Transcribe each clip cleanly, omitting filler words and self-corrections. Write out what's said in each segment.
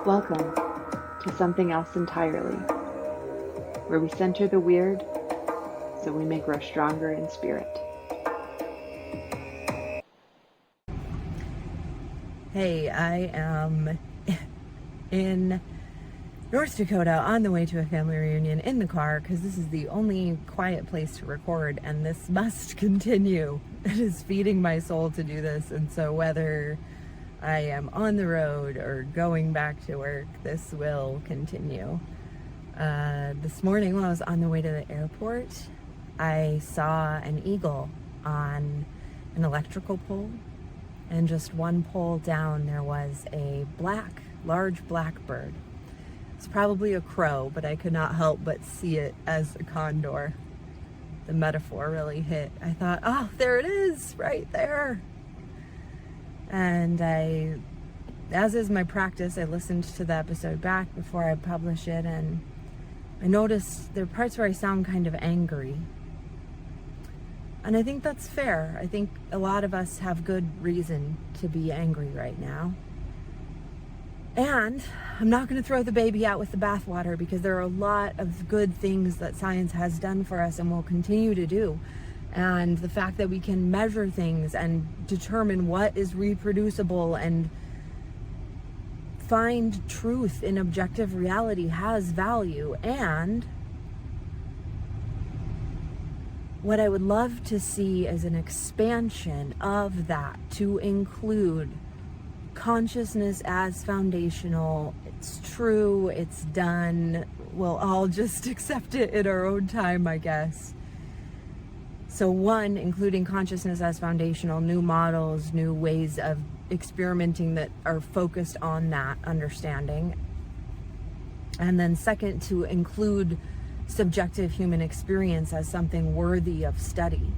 Welcome to Something Else Entirely, where we center the weird so we may grow stronger in spirit. Hey, I am in North Dakota on the way to a family reunion in the car because this is the only quiet place to record, and this must continue. It is feeding my soul to do this, and so whether I am on the road or going back to work, this will continue. This morning when I was on the way to the airport, I saw an eagle on an electrical pole, and just one pole down there was a large black bird. It's probably a crow, but I could not help but see it as a condor. The metaphor really hit. I thought, oh, there it is, right there. And as is my practice, I listened to the episode back before I publish it, and I noticed there are parts where I sound kind of angry. And I think that's fair. I think a lot of us have good reason to be angry right now. And I'm not going to throw the baby out with the bathwater, because there are a lot of good things that science has done for us and will continue to do. And the fact that we can measure things and determine what is reproducible and find truth in objective reality has value. And what I would love to see is an expansion of that to include consciousness as foundational. It's true, it's done. We'll all just accept it in our own time, I guess. So one, including consciousness as foundational, new models, new ways of experimenting that are focused on that understanding. And then second, to include subjective human experience as something worthy of study.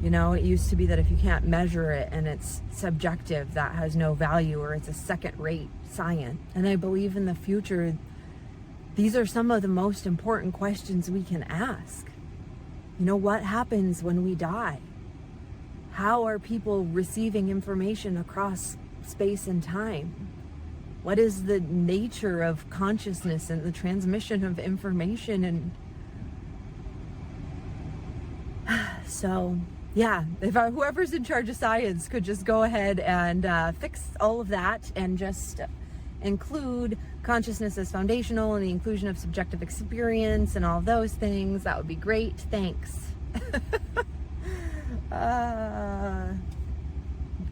You know, it used to be that if you can't measure it and it's subjective, that has no value, or it's a second-rate science. And I believe in the future, these are some of the most important questions we can ask. You know, what happens when we die? How are people receiving information across space and time? What is the nature of consciousness and the transmission of information? And so, yeah, if whoever's in charge of science could just go ahead and fix all of that and just include consciousness as foundational and the inclusion of subjective experience and all of those things, that would be great. Thanks.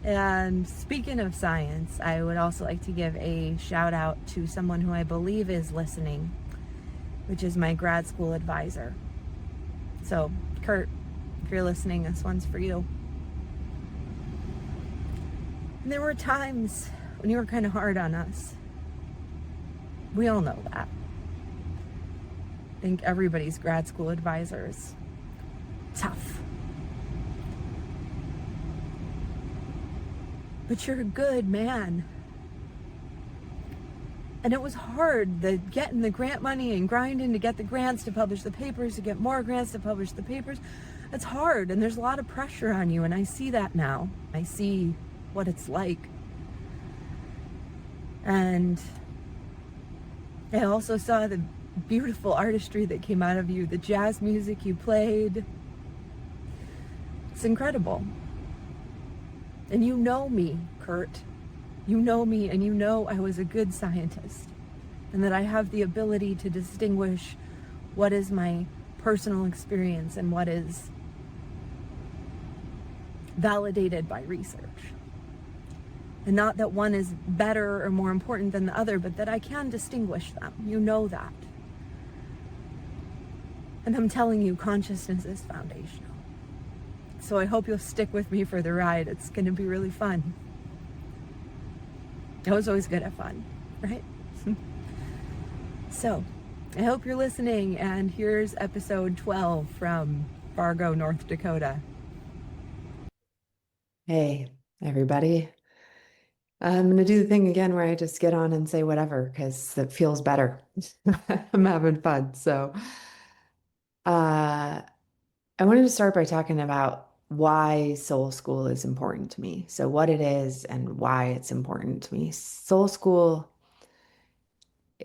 And speaking of science, I would also like to give a shout out to someone who I believe is listening, which is my grad school advisor. So, Kurt, if you're listening, this one's for you. And there were times when you were kind of hard on us. We all know that. I think everybody's grad school advisor is tough. But you're a good man. And it was hard, getting the grant money and grinding to get the grants to publish the papers, to get more grants to publish the papers. It's hard, and there's a lot of pressure on you, and I see that now. I see what it's like. And I also saw the beautiful artistry that came out of you, the jazz music you played. It's incredible. And you know me, Kurt. You know me, and you know I was a good scientist, and that I have the ability to distinguish what is my personal experience and what is validated by research. And not that one is better or more important than the other, but that I can distinguish them. You know that. And I'm telling you, consciousness is foundational. So I hope you'll stick with me for the ride. It's going to be really fun. I was always good at fun, right? So, I hope you're listening, and here's episode 12 from Fargo, North Dakota. Hey, everybody. I'm going to do the thing again where I just get on and say whatever because it feels better. I'm having fun. So, I wanted to start by talking about why soul school is important to me. So, what it is and why it's important to me. Soul school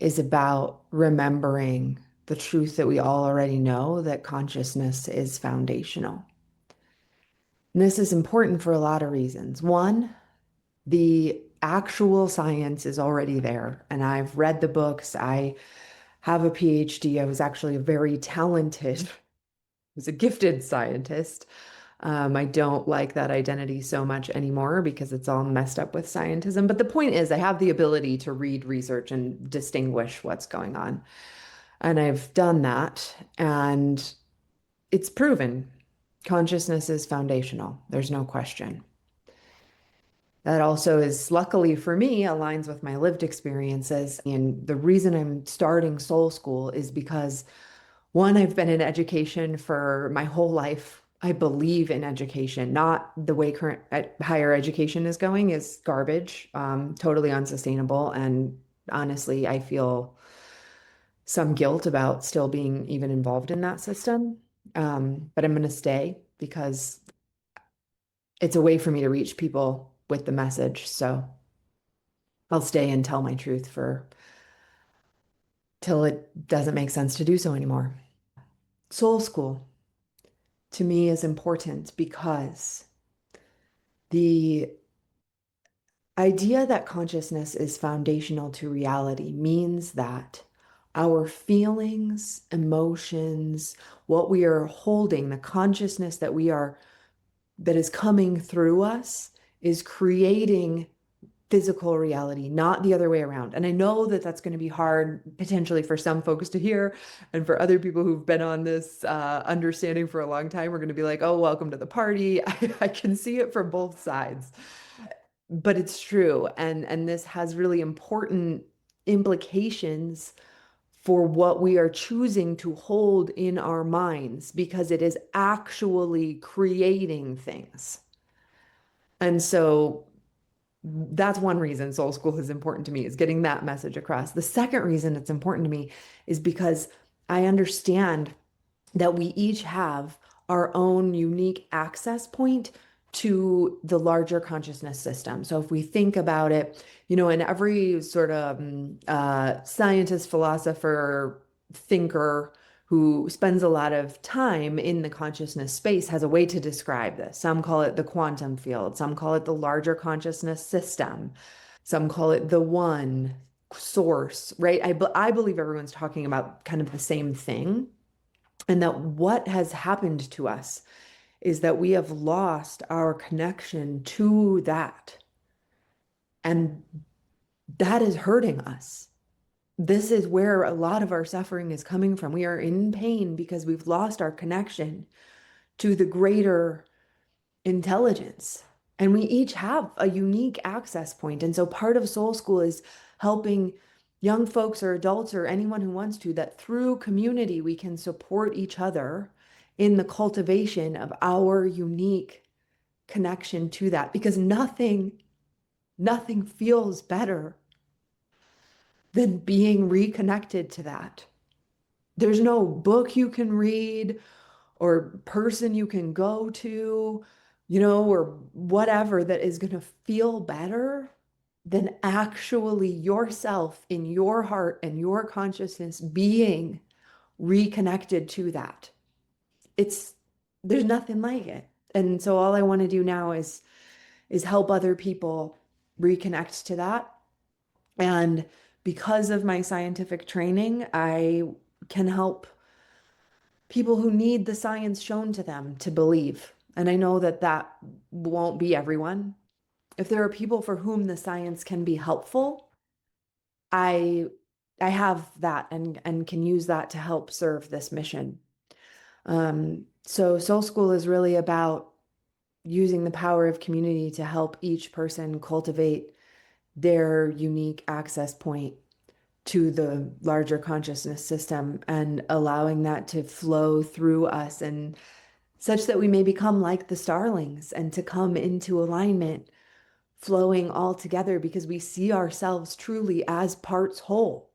is about remembering the truth that we all already know, that consciousness is foundational. And this is important for a lot of reasons. One, the actual science is already there, and I've read the books. I have a PhD. I was actually a very talented, I was a gifted scientist. I don't like that identity so much anymore because it's all messed up with scientism. But the point is, I have the ability to read research and distinguish what's going on. And I've done that, and it's proven consciousness is foundational. There's no question. That also is, luckily for me, aligns with my lived experiences. And the reason I'm starting Soul School is because, one, I've been in education for my whole life. I believe in education, not the way current higher education is going is garbage, totally unsustainable. And honestly, I feel some guilt about still being even involved in that system. But I'm going to stay because it's a way for me to reach people with the message. So I'll stay and tell my truth for till it doesn't make sense to do so anymore. Soul School to me is important because the idea that consciousness is foundational to reality means that our feelings, emotions, what we are holding, the consciousness that is coming through us is creating physical reality, not the other way around. And I know that that's going to be hard potentially for some folks to hear. And for other people who've been on this understanding for a long time, we're going to be like, oh, welcome to the party. I can see it from both sides. But it's true. And this has really important implications for what we are choosing to hold in our minds because it is actually creating things. And so that's one reason Soul School is important to me, is getting that message across. The second reason it's important to me is because I understand that we each have our own unique access point to the larger consciousness system. So if we think about it, in every sort of scientist, philosopher, thinker who spends a lot of time in the consciousness space has a way to describe this. Some call it the quantum field, some call it the larger consciousness system, some call it the one source, right? I believe everyone's talking about kind of the same thing. And that what has happened to us is that we have lost our connection to that. And that is hurting us. This is where a lot of our suffering is coming from. We are in pain because we've lost our connection to the greater intelligence. And we each have a unique access point. And so part of Soul School is helping young folks or adults or anyone who wants to, that through community, we can support each other in the cultivation of our unique connection to that. Because nothing feels better than being reconnected to that. There's no book you can read or person you can go to, or whatever that is going to feel better than actually yourself in your heart and your consciousness being reconnected to that. There's nothing like it. And so all I want to do now is help other people reconnect to that. And because of my scientific training, I can help people who need the science shown to them to believe. And I know that that won't be everyone. If there are people for whom the science can be helpful, I I have that and can use that to help serve this mission. So Soul School is really about using the power of community to help each person cultivate their unique access point to the larger consciousness system and allowing that to flow through us and such that we may become like the starlings and to come into alignment, flowing all together because we see ourselves truly as parts whole.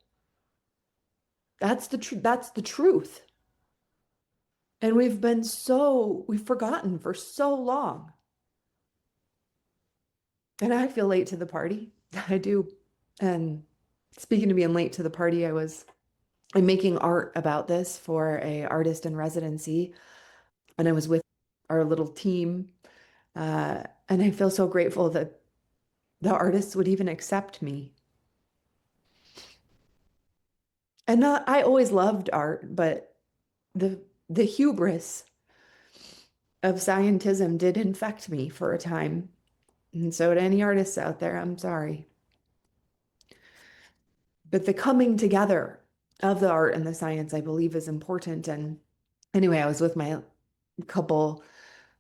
That's the truth. And we've forgotten for so long. And I feel late to the party. I do. And speaking of being late to the party, I'm making art about this for a artist in residency, and I was with our little team, and I feel so grateful that the artists would even accept me. And not, I always loved art, but the hubris of scientism did infect me for a time. And so to any artists out there, I'm sorry. But the coming together of the art and the science, I believe, is important. And anyway, I was with my couple,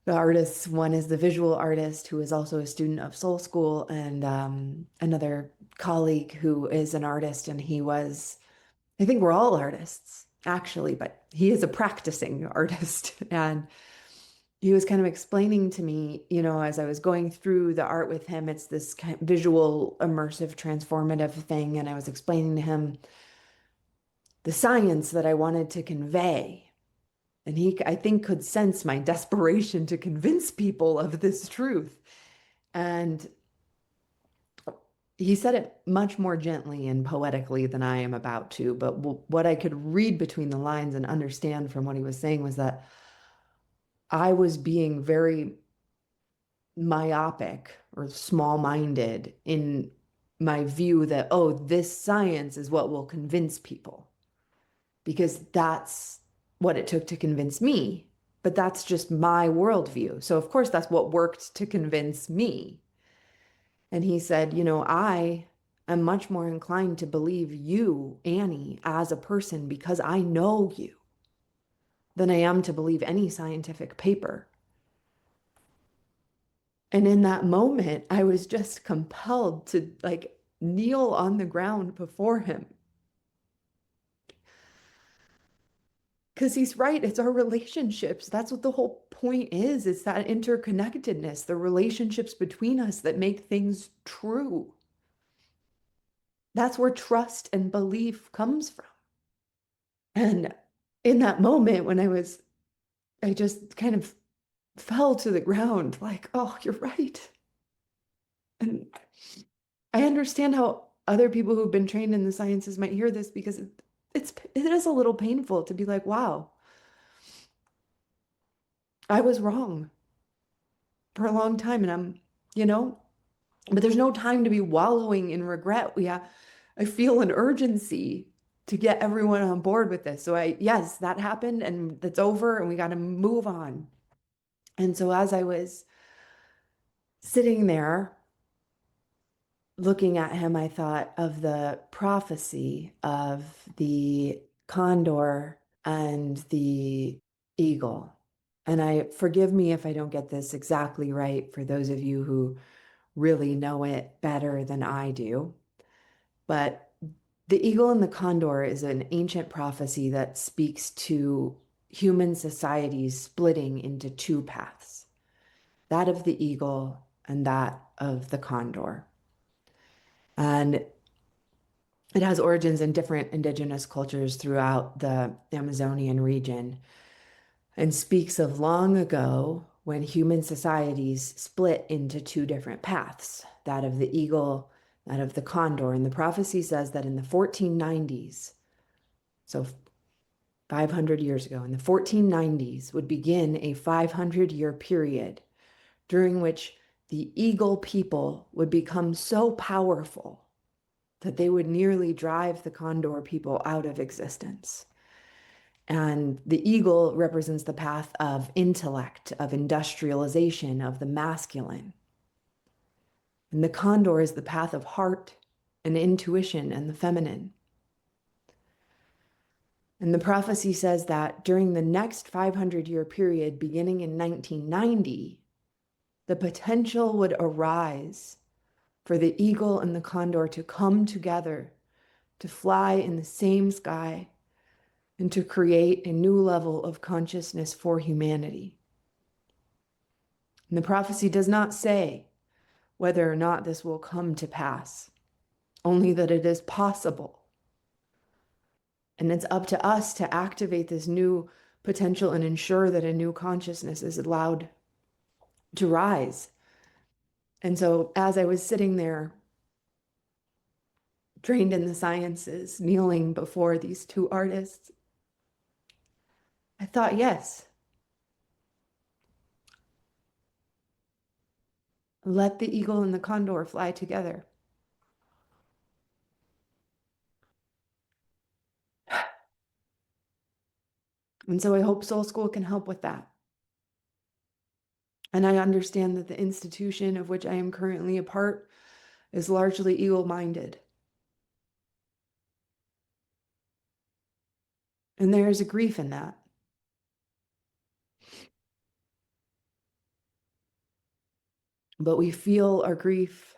the artists. One is the visual artist who is also a student of Soul School, and another colleague who is an artist. And I think we're all artists, actually, but he is a practicing artist. And he was kind of explaining to me, as I was going through the art with him, it's this kind of visual, immersive, transformative thing. And I was explaining to him the science that I wanted to convey. And he, I think, could sense my desperation to convince people of this truth. And he said it much more gently and poetically than I am about to. But what I could read between the lines and understand from what he was saying was that I was being very myopic or small-minded in my view that, oh, this science is what will convince people, because that's what it took to convince me. But that's just my worldview. So, of course, that's what worked to convince me. And he said, I am much more inclined to believe you, Annie, as a person because I know you than I am to believe any scientific paper. And in that moment, I was just compelled to kneel on the ground before him. Because he's right, it's our relationships. That's what the whole point is. It's that interconnectedness, the relationships between us that make things true. That's where trust and belief comes from. And in that moment when I just kind of fell to the ground like, oh, you're right. And I understand how other people who've been trained in the sciences might hear this, because it is a little painful to be like, wow, I was wrong for a long time. And but there's no time to be wallowing in regret. I feel an urgency to get everyone on board with this. So yes, that happened and that's over and we got to move on. And so as I was sitting there looking at him, I thought of the prophecy of the condor and the eagle. And forgive me if I don't get this exactly right for those of you who really know it better than I do. But the eagle and the condor is an ancient prophecy that speaks to human societies splitting into two paths, that of the eagle and that of the condor. And it has origins in different indigenous cultures throughout the Amazonian region and speaks of long ago when human societies split into two different paths, that of the eagle, that of the condor. And the prophecy says that in the 1490s, so 500 years ago, in the 1490s would begin a 500-year period during which the eagle people would become so powerful that they would nearly drive the condor people out of existence. And the eagle represents the path of intellect, of industrialization, of the masculine. And the condor is the path of heart and intuition and the feminine. And the prophecy says that during the next 500-year period, beginning in 1990, the potential would arise for the eagle and the condor to come together, to fly in the same sky, and to create a new level of consciousness for humanity. And the prophecy does not say whether or not this will come to pass, only that it is possible. And it's up to us to activate this new potential and ensure that a new consciousness is allowed to rise. And so as I was sitting there trained in the sciences, kneeling before these two artists, I thought, yes, let the eagle and the condor fly together. And so I hope Soul School can help with that. And I understand that the institution of which I am currently a part is largely eagle-minded. And there is a grief in that. But we feel our grief.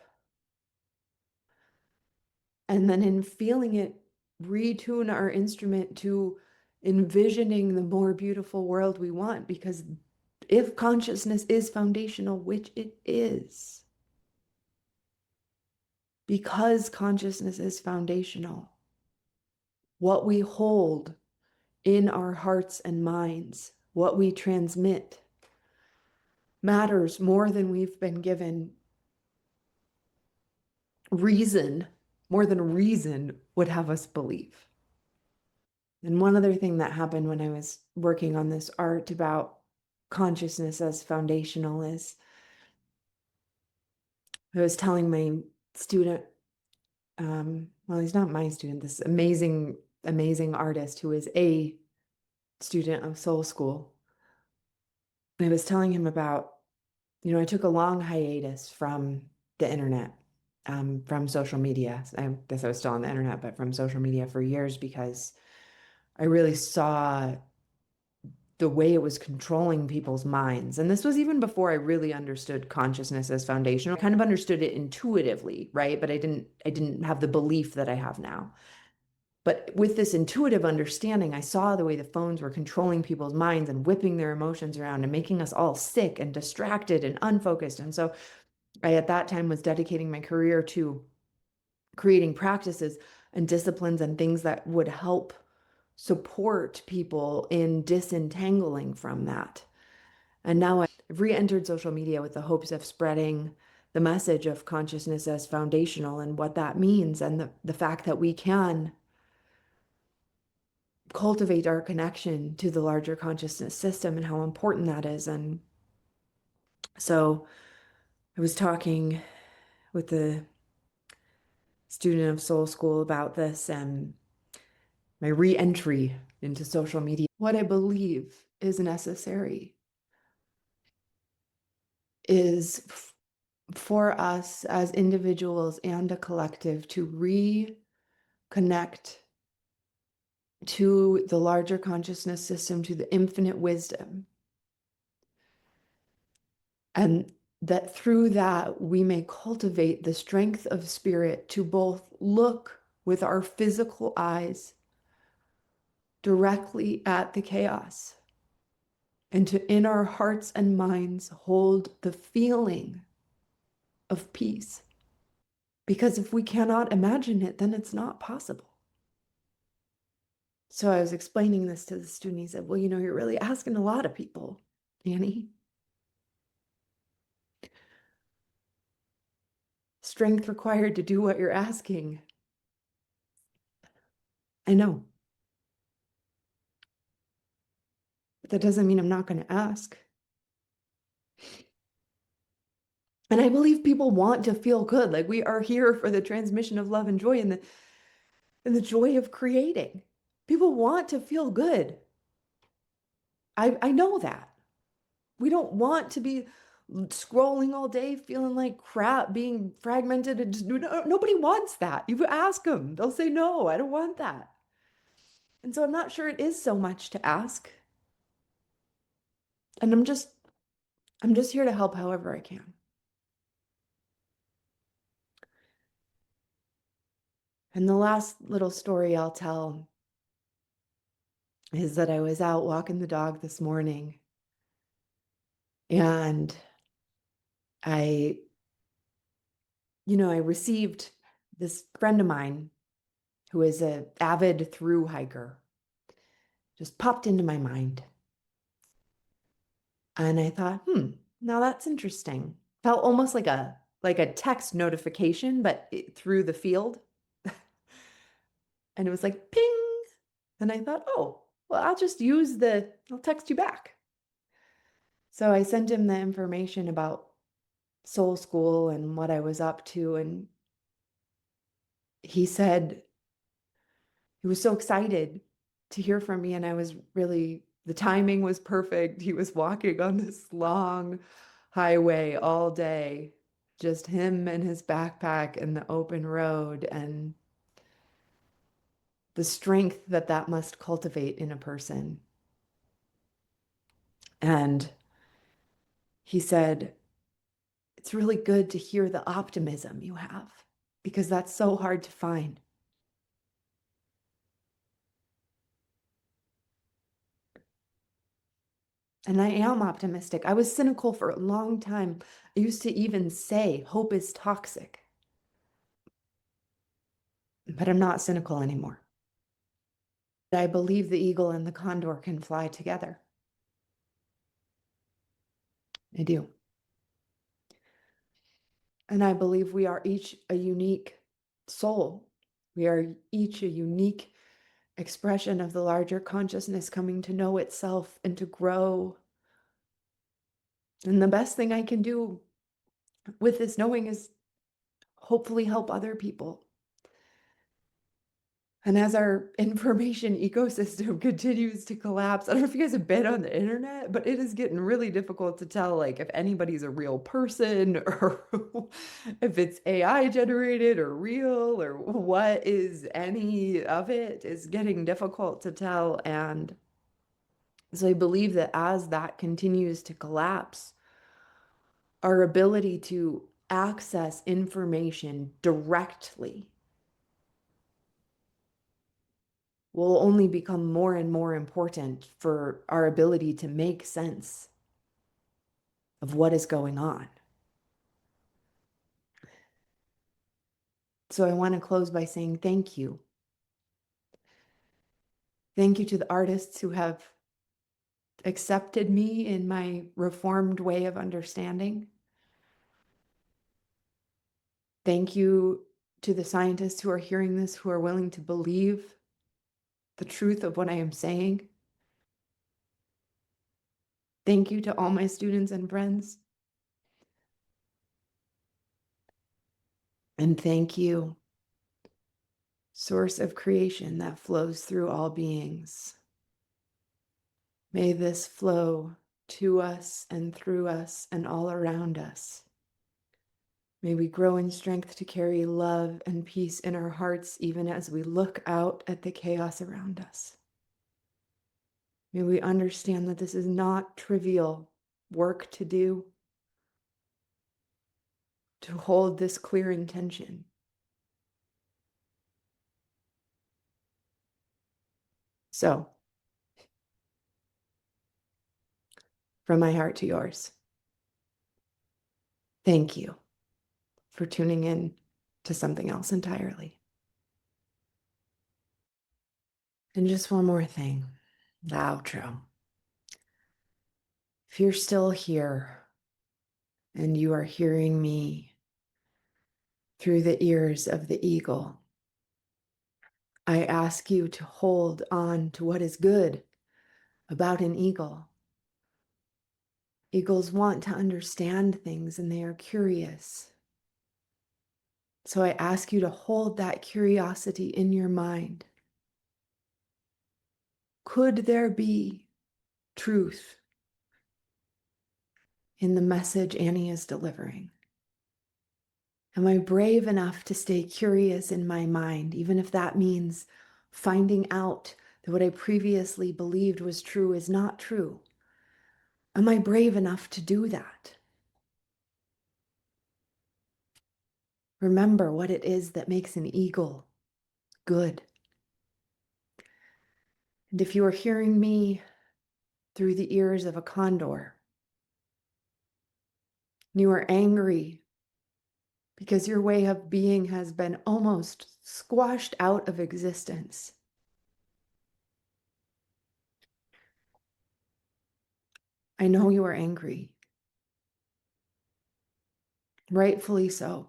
And then in feeling it, retune our instrument to envisioning the more beautiful world we want. Because if consciousness is foundational, which it is, because consciousness is foundational, what we hold in our hearts and minds, what we transmit, matters more than we've been given reason, more than reason would have us believe. And one other thing that happened when I was working on this art about consciousness as foundational is I was telling my student, well, he's not my student, this amazing, amazing artist who is a student of Soul School. I was telling him about, I took a long hiatus from the internet, from social media. I guess I was still on the internet, but from social media for years because I really saw the way it was controlling people's minds. And this was even before I really understood consciousness as foundational. I kind of understood it intuitively, right? But I didn't have the belief that I have now. But with this intuitive understanding, I saw the way the phones were controlling people's minds and whipping their emotions around and making us all sick and distracted and unfocused. And so I, at that time, was dedicating my career to creating practices and disciplines and things that would help support people in disentangling from that. And now I've re-entered social media with the hopes of spreading the message of consciousness as foundational and what that means, and the fact that we can cultivate our connection to the larger consciousness system and how important that is. And so I was talking with the student of Soul School about this and my re-entry into social media. What I believe is necessary is for us as individuals and a collective to reconnect to the larger consciousness system, to the infinite wisdom. And that through that, we may cultivate the strength of spirit to both look with our physical eyes directly at the chaos and to, in our hearts and minds, hold the feeling of peace. Because if we cannot imagine it, then it's not possible. So I was explaining this to the student. He said, well, you're really asking a lot of people, Annie. Strength required to do what you're asking. I know. But that doesn't mean I'm not going to ask. And I believe people want to feel good. Like we are here for the transmission of love and joy and the joy of creating. People want to feel good. I know that. We don't want to be scrolling all day, feeling like crap, being fragmented. And just, nobody wants that. You ask them, they'll say, no, I don't want that. And so I'm not sure it is so much to ask. And I'm just here to help however I can. And the last little story I'll tell is that I was out walking the dog this morning and I, I received this friend of mine who is an avid through hiker, just popped into my mind. And I thought, now that's interesting. Felt almost like a text notification, but through the field. And it was like, ping. And I thought, oh, well, I'll text you back. So I sent him the information about Soul School and what I was up to. And he said he was so excited to hear from me. And the timing was perfect. He was walking on this long highway all day, just him and his backpack and the open road, and the strength that that must cultivate in a person. And he said, it's really good to hear the optimism you have because that's so hard to find. And I am optimistic. I was cynical for a long time. I used to even say hope is toxic, but I'm not cynical anymore. I believe the eagle and the condor can fly together. I do. And I believe we are each a unique soul. We are each a unique expression of the larger consciousness coming to know itself and to grow. And the best thing I can do with this knowing is hopefully help other people. And as our information ecosystem continues to collapse, I don't know if you guys have been on the internet, but it is getting really difficult to tell like if anybody's a real person or if it's AI generated or real or what is any of it is getting difficult to tell. And so I believe that as that continues to collapse, our ability to access information directly will only become more and more important for our ability to make sense of what is going on. So I want to close by saying thank you. Thank you to the artists who have accepted me in my reformed way of understanding. Thank you to the scientists who are hearing this, who are willing to believe the truth of what I am saying. Thank you to all my students and friends. And thank you, source of creation that flows through all beings. May this flow to us and through us and all around us. May we grow in strength to carry love and peace in our hearts, even as we look out at the chaos around us. May we understand that this is not trivial work to do, to hold this clear intention. So, from my heart to yours, thank you for tuning in to something else entirely. And just one more thing, the outro. If you're still here and you are hearing me through the ears of the eagle, I ask you to hold on to what is good about an eagle. Eagles want to understand things and they are curious. So I ask you to hold that curiosity in your mind. Could there be truth in the message Annie is delivering? Am I brave enough to stay curious in my mind, even if that means finding out that what I previously believed was true is not true? Am I brave enough to do that? Remember what it is that makes an eagle good. And if you are hearing me through the ears of a condor, and you are angry because your way of being has been almost squashed out of existence, I know you are angry, rightfully so.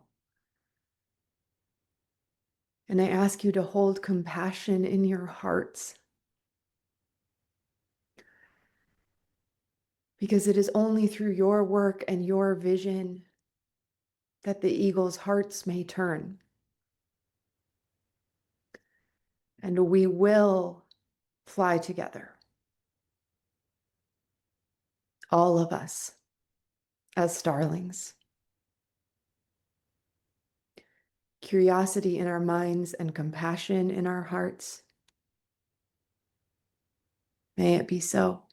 And I ask you to hold compassion in your hearts, because it is only through your work and your vision that the eagle's hearts may turn. And we will fly together, all of us, as starlings. Curiosity in our minds and compassion in our hearts. May it be so.